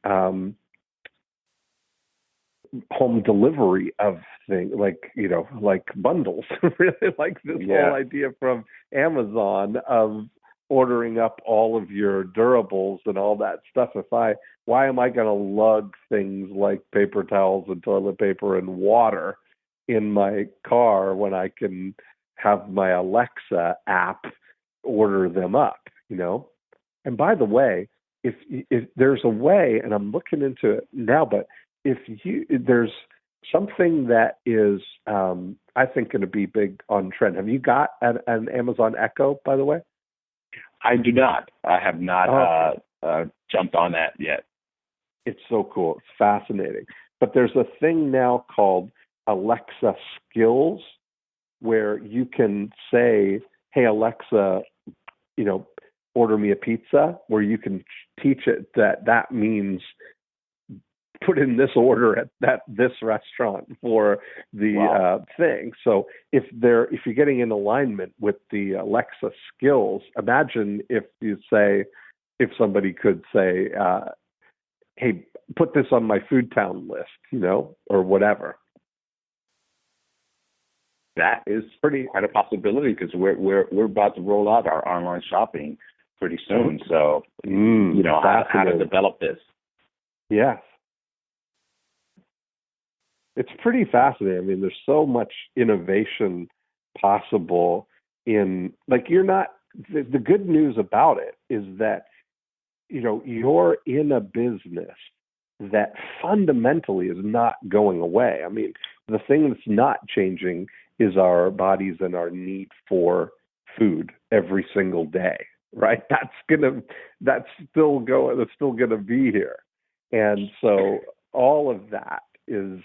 home delivery of things, like bundles. Really like this whole idea from Amazon of ordering up all of your durables and all that stuff. Why am I going to lug things like paper towels and toilet paper and water in my car when I can have my Alexa app order them up, And by the way, if there's a way, and I'm looking into it now, but there's something that is, I think, going to be big on trend. Have you got an Amazon Echo, by the way? I do not. I have not jumped on that yet. It's so cool. It's fascinating. But there's a thing now called Alexa Skills, where you can say, "Hey Alexa, order me a pizza," where you can teach it that means put in this order at this restaurant for the thing. So if you're getting in alignment with the Alexa Skills, imagine if somebody could say, "Hey, put this on my Food Town list," or whatever. That is quite a possibility, because we're about to roll out our online shopping pretty soon. So how to develop this. Yes. It's pretty fascinating. I mean, there's so much innovation possible the good news about it is that, you're in a business that fundamentally is not going away. I mean, the thing that's not changing is our bodies and our need for food every single day, right? That's still going to be here. And so all of that is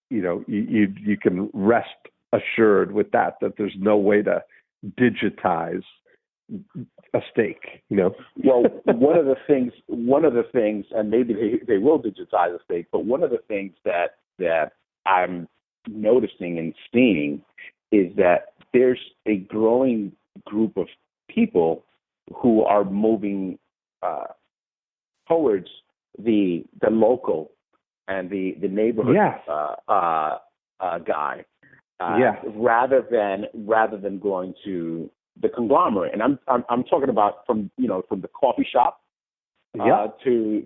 you can rest assured with that there's no way to digitize a steak. Well, one of the things, and maybe they will digitize a steak, but one of the things that I'm noticing and seeing is that there's a growing group of people who are moving towards the local and the neighborhood guy, rather than going to the conglomerate. And I'm talking about from the coffee shop to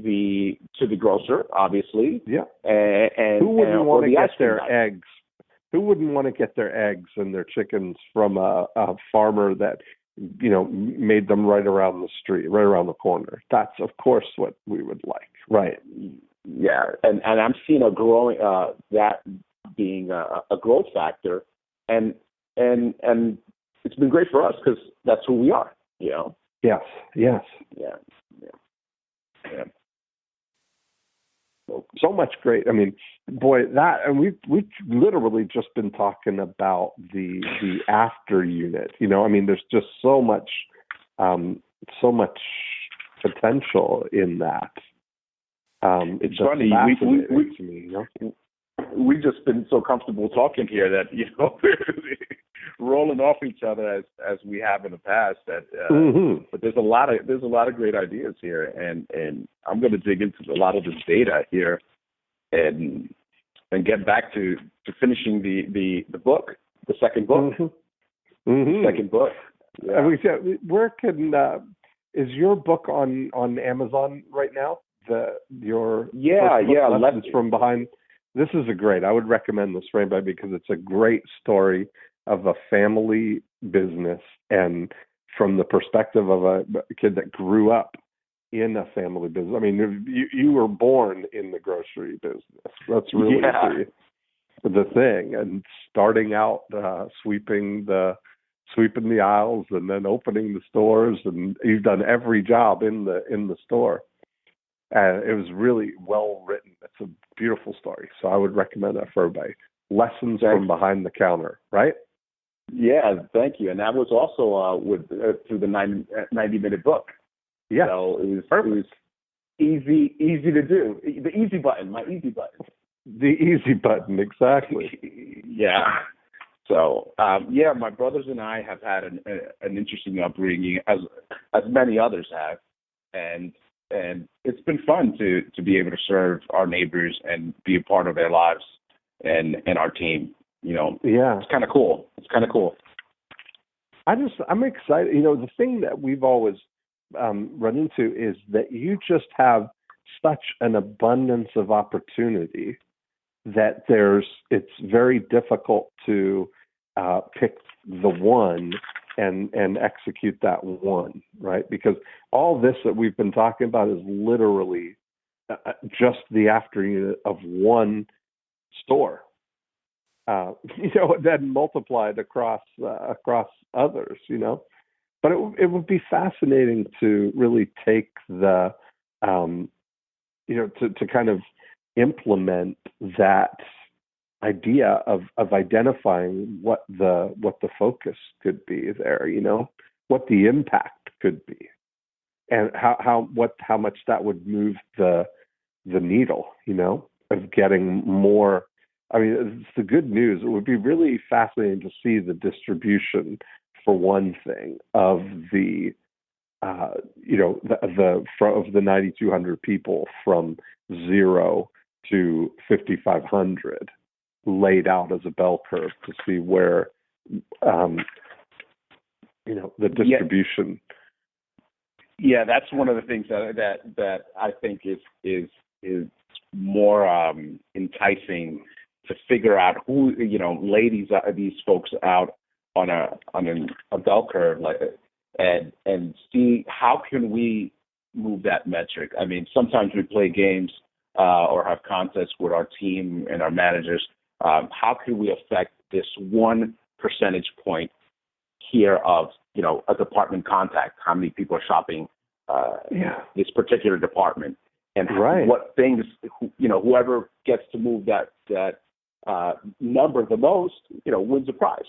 the grocer, obviously. Yeah. And who wouldn't want to get their guy? eggs? Who wouldn't want to get their eggs and their chickens from a farmer that made them right around the street, right around the corner? That's of course what we would like, right? Yeah, and I'm seeing a growing that being a growth factor, and it's been great for us because that's who we are, Yes. Yeah. So much great. I mean, boy, and we've literally just been talking about the after unit. I mean, there's just so much potential in that. It's funny. We've just been so comfortable talking here that we're rolling off each other as we have in the past. But there's a lot of great ideas here, and I'm going to dig into a lot of this data here, and get back to finishing the book, the second book. The second book. Yeah. Where can is your book on Amazon right now? Lessons from Behind. This is I would recommend this for anybody because it's a great story of a family business, and from the perspective of a kid that grew up in a family business. I mean, you were born in the grocery business. That's really the thing. And starting out sweeping the aisles and then opening the stores, and you've done every job in the store. And it was really well written. It's a beautiful story. So I would recommend that for everybody. Lessons from Behind the Counter, right? Yeah, thank you. And that was also through the 90-minute book. Yeah. So it was easy to do. The easy button, my easy button. The easy button, exactly. Yeah. So, my brothers and I have had an interesting upbringing, as many others have, and it's been fun to be able to serve our neighbors and be a part of their lives and our team. Yeah, it's kind of cool. It's kind of cool. I'm excited. The thing that we've always run into is that you just have such an abundance of opportunity that it's very difficult to pick the one and execute that one, right? Because all this that we've been talking about is literally just the after unit of one store, then multiplied across others, But it would be fascinating to really take the, to kind of implement that idea of much what the focus could be there, what the impact could be, and how much that would move the needle, of getting more. I mean, it's the good news. It would be really fascinating to see the distribution, for one thing, of the of the 9,200 people from 0 to 5,500 laid out as a bell curve to see where the distribution. Yeah, that's one of the things that I think is more enticing, to figure out who lay these folks out on a bell curve, like, and see how can we move that metric. I mean, sometimes we play games or have contests with our team and our managers. How can we affect this 1 percentage point here of a department contact? How many people are shopping this particular department, and what things whoever gets to move that number the most wins a prize.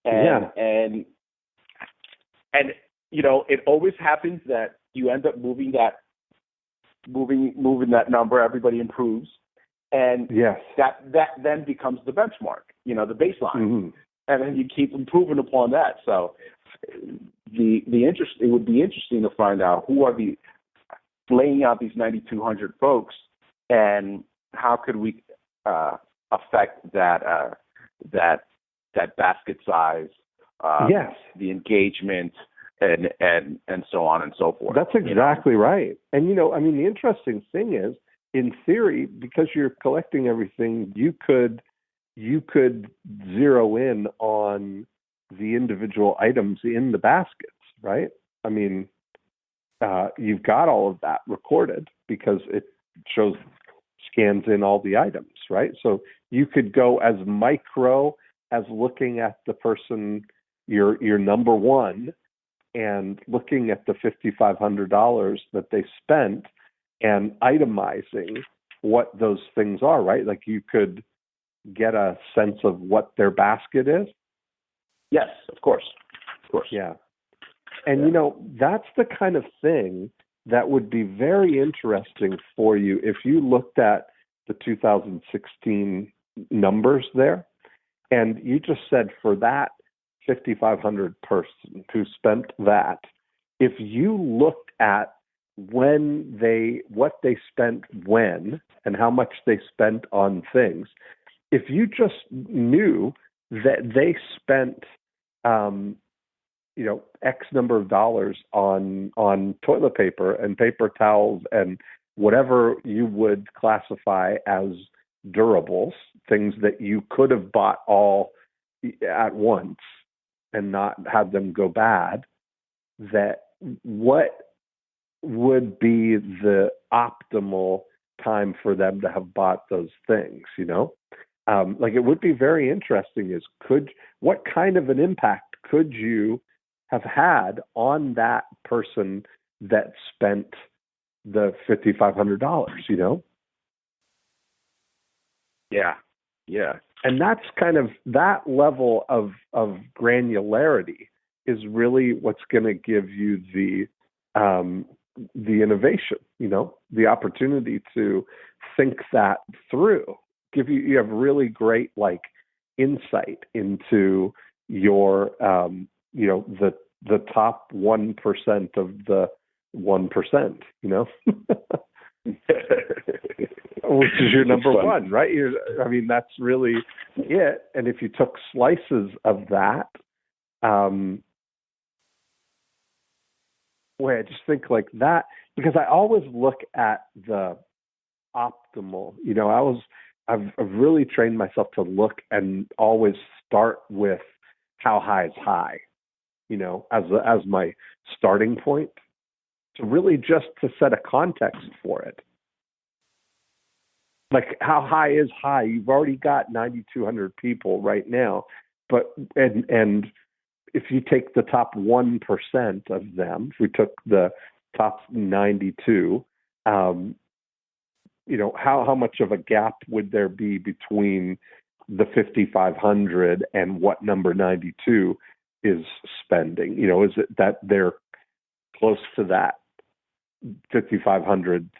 And it always happens that you end up moving that number. Everybody improves, and that then becomes the benchmark, the baseline, and then you keep improving upon that. So it would be interesting to find out who are laying out these 9,200 folks, and how could we affect that basket size, the engagement, and so on and so forth. That's exactly right. And the interesting thing is, in theory, because you're collecting everything, you could zero in on the individual items in the baskets, right? I mean, you've got all of that recorded because it scans in all the items, right? So you could go as micro as looking at the person, your number one, and looking at the $5,500 that they spent and itemizing what those things are, right? Like, you could get a sense of what their basket is. Yes, of course. Yeah. And, that's the kind of thing that would be very interesting for you if you looked at the 2016 numbers there, and you just said, for that 5,500 person who spent that, if you looked at what they spent when and how much they spent on things, if you just knew that they spent X number of dollars on toilet paper and paper towels and whatever you would classify as durables, things that you could have bought all at once and not have them go bad, that what would be the optimal time for them to have bought those things, it would be very interesting what kind of an impact could you have had on that person that spent the $5,500, Yeah. And that's kind of that level of granularity is really what's going to give you the innovation, the opportunity to think that through, you have really great like insight into your the top 1% of the 1%, which is your number one, right? That's really it. And if you took slices of that, I just think like that, because I always look at the optimal, I've really trained myself to look and always start with how high is high, as my starting point, to really just to set a context for it. Like, how high is high? You've already got 9,200 people right now, but and if you take the top 1% of them, if we took the top 92, how much of a gap would there be between the 5,500 and what number 92 is spending? Is it that they're close to that 5,500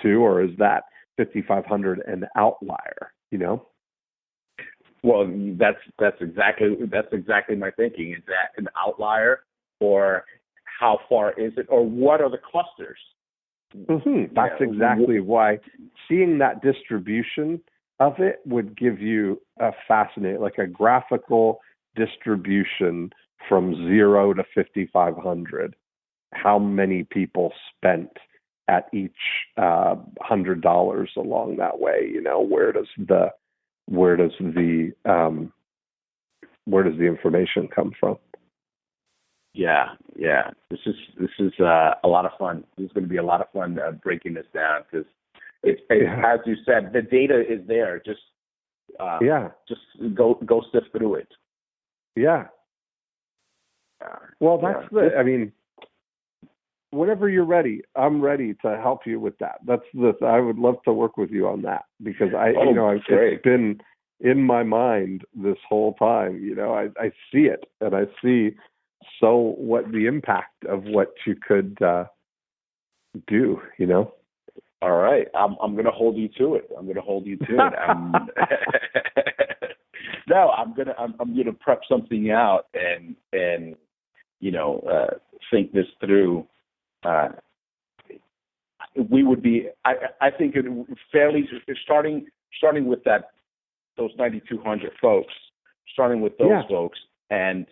too, or is that 5,500 an outlier? Well, that's exactly my thinking. Is that an outlier, or how far is it, or what are the clusters? Mm-hmm. That's exactly why seeing that distribution of it would give you a fascinating, like a graphical distribution from 0 to 5,500. How many people spent at each $100 along that way? Where does the information come from? Yeah. This is a lot of fun. This is going to be a lot of fun breaking this down, because it's as you said, the data is there. Just go sift through it. Yeah. Well, that's whenever you're ready, I'm ready to help you with that. I would love to work with you on that, because it's been in my mind this whole time. I see it, and I see what the impact of what you could do. All right, I'm going to hold you to it. No, I'm gonna prep something out and think this through. We would be, I think, fairly starting with those 9,200 folks, starting with those folks, and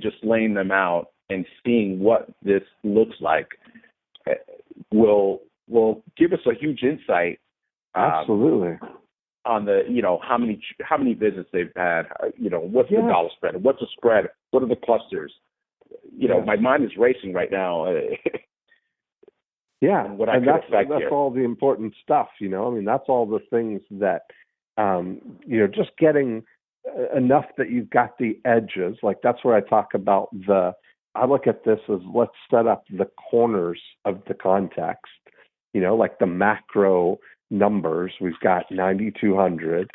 just laying them out and seeing what this looks like will give us a huge insight. Absolutely. On the how many visits they've had, what's the dollar spread, what's the spread, what are the clusters? My mind is racing right now. That's all the important stuff. That's all the things that just getting enough that you've got the edges. Like, that's where I talk about I look at this as, let's set up the corners of the context. Like the macro numbers, we've got 9,200,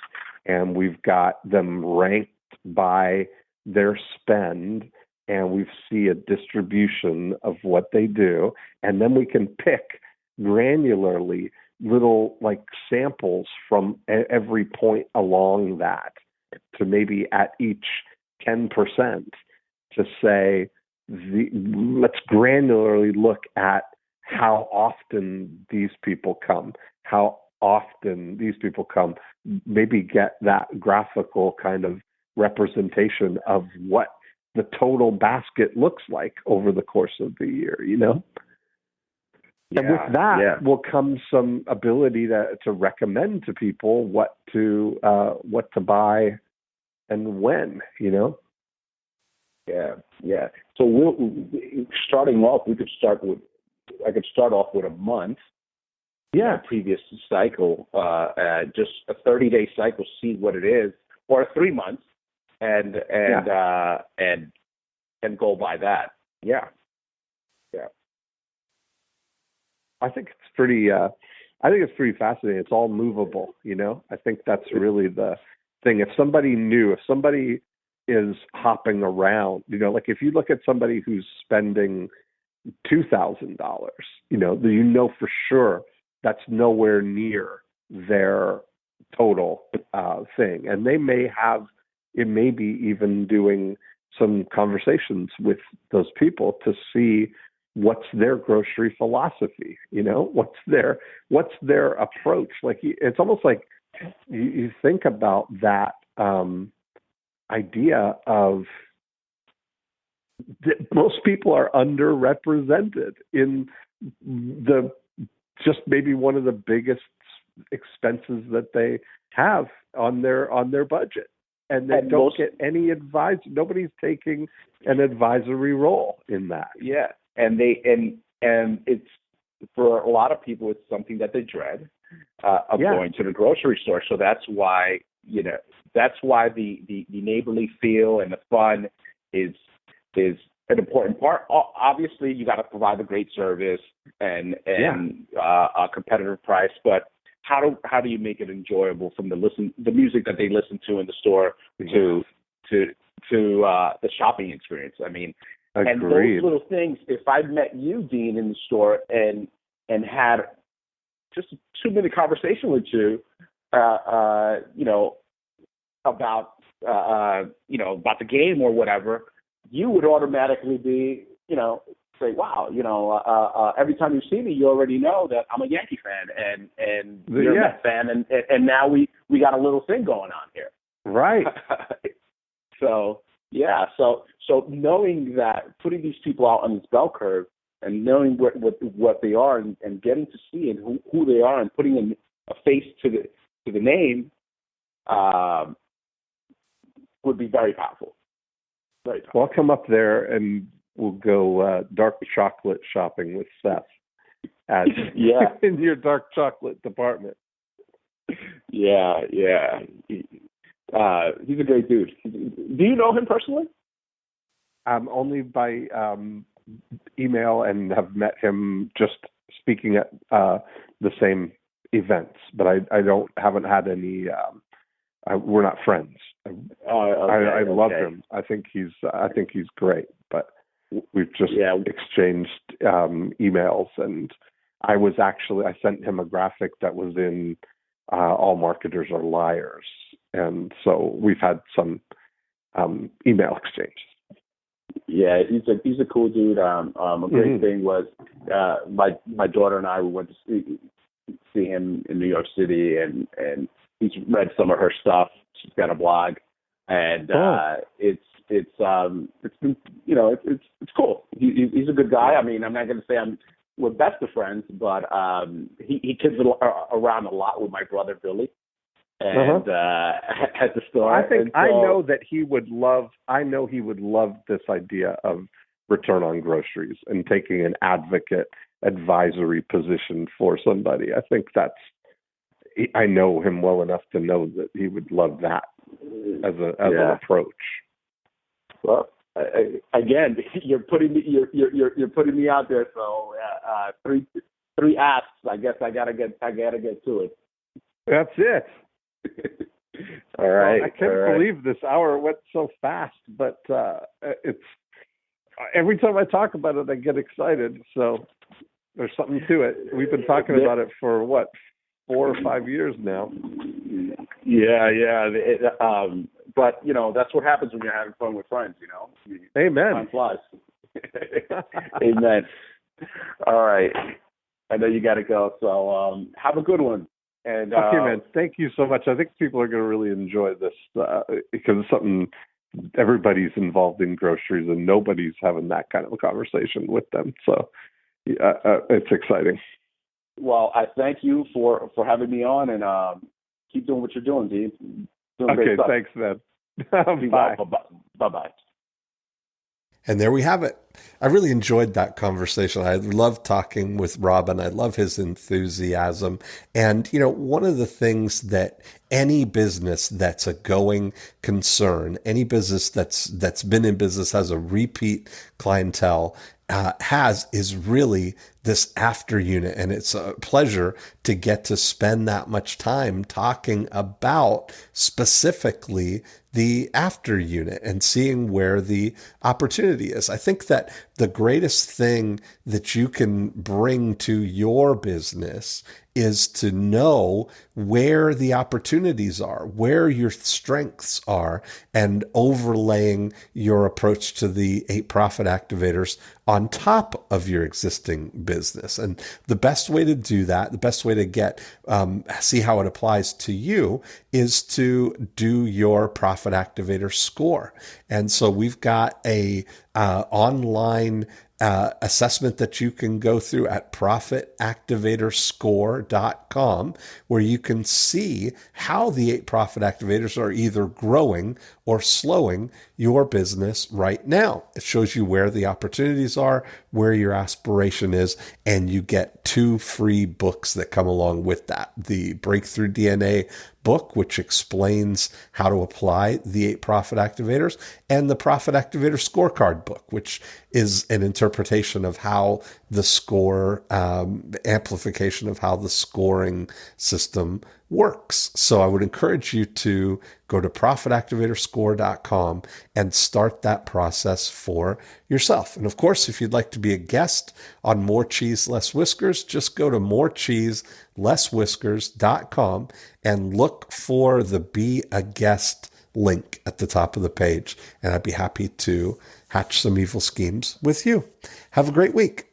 and we've got them ranked by their spend, and we see a distribution of what they do, and then we can pick granularly little like samples from every point along that, to maybe at each 10% to say, let's granularly look at how often these people come, maybe get that graphical kind of representation of what the total basket looks like over the course of the year, And with that will come some ability to recommend to people what to buy and when, Yeah. So starting off, I could start off with a month. Previous cycle, just a 30-day cycle, see what it is, or 3 months, and go by that. Yeah. I think it's pretty. I think it's pretty fascinating. It's all movable. I think that's really the thing. If somebody is hopping around, like if you look at somebody who's spending $2,000, for sure that's nowhere near their total thing. And they may have, it may be even doing some conversations with those people to see what's their grocery philosophy, what's their approach. Like, it's almost like you think about that idea of that most people are underrepresented in the just maybe one of the biggest expenses that they have on their budget, and they don't get any advice. Nobody's taking an advisory role in that. Yeah, and it's, for a lot of people, it's something that they dread of going to the grocery store. So that's why the neighborly feel and the fun is an important part. Obviously, you got to provide a great service and a competitive price, but how do you make it enjoyable, from the music that they listen to in the store to the shopping experience? I mean, agreed. And those little things. If I met you, Dean, in the store and had just a 2-minute conversation with you, about the game or whatever, you would automatically be, say, wow, every time you see me, you already know that I'm a Yankee fan and you're a Mets fan, and now we got a little thing going on here. Right. So knowing that, putting these people out on this bell curve and knowing what they are and getting to see and who they are and putting a face to the name would be very powerful. Very powerful. Well, I'll come up there and we'll go dark chocolate shopping with Seth in your dark chocolate department. Yeah. He's a great dude. Do you know him personally? Only by email, and have met him just speaking at the same events, but I haven't had any. We're not friends. I love him. I think he's great, but we've just exchanged emails, and I sent him a graphic that was in All Marketers Are Liars, and so we've had some email exchanges. Yeah, he's a cool dude. A great thing was my daughter and I, we went to see him in New York City, and he's read some of her stuff. She's got a blog, and it's been, it's cool. He's a good guy. I mean, I'm not going to say we're best of friends, but he kids around a lot with my brother Billy, and at the store. I know that he would love. I know he would love this idea of return on groceries and taking an advisory position for somebody. I think I know him well enough to know that he would love that as an approach. Well, again, you're putting me out there. So three asks. I guess I gotta get to it. That's it. All right. Well, I can't believe this hour went so fast, but it's every time I talk about it, I get excited. So there's something to it. We've been talking about it for 4 or 5 years now. Yeah. But that's what happens when you're having fun with friends. Amen. Time flies. Amen. All right. I know you got to go. So have a good one. And okay, man. Thank you so much. I think people are going to really enjoy this because it's something everybody's involved in groceries and nobody's having that kind of a conversation with them. So it's exciting. Well, I thank you for having me on, and keep doing what you're doing, Dean. Okay, thanks, man. Bye. Bye-bye. And there we have it. I really enjoyed that conversation. I love talking with Robin. I love his enthusiasm. And, one of the things that any business that's a going concern, any business that's been in business, has a repeat clientele, is really this after unit. And it's a pleasure to get to spend that much time talking about specifically the after unit and seeing where the opportunity is. I think that the greatest thing that you can bring to your business is to know where the opportunities are, where your strengths are, and overlaying your approach to the 8 profit activators on top of your existing business. And the best way to do that, the best way to get see how it applies to you, is to do your profit activator score. And so we've got a online assessment that you can go through at profitactivatorscore.com, where you can see how the 8 profit activators are either growing or slowing your business right now. It shows you where the opportunities are, where your aspiration is, and you get 2 free books that come along with that. The Breakthrough DNA book, which explains how to apply the 8 profit activators, and the Profit Activator Scorecard book, which is an interpretation of how the score, amplification of how the scoring system works. So I would encourage you to go to profitactivatorscore.com and start that process for yourself. And of course, if you'd like to be a guest on More Cheese, Less Whiskers, just go to morecheeselesswhiskers.com and look for the Be a Guest link at the top of the page. And I'd be happy to hatch some evil schemes with you. Have a great week.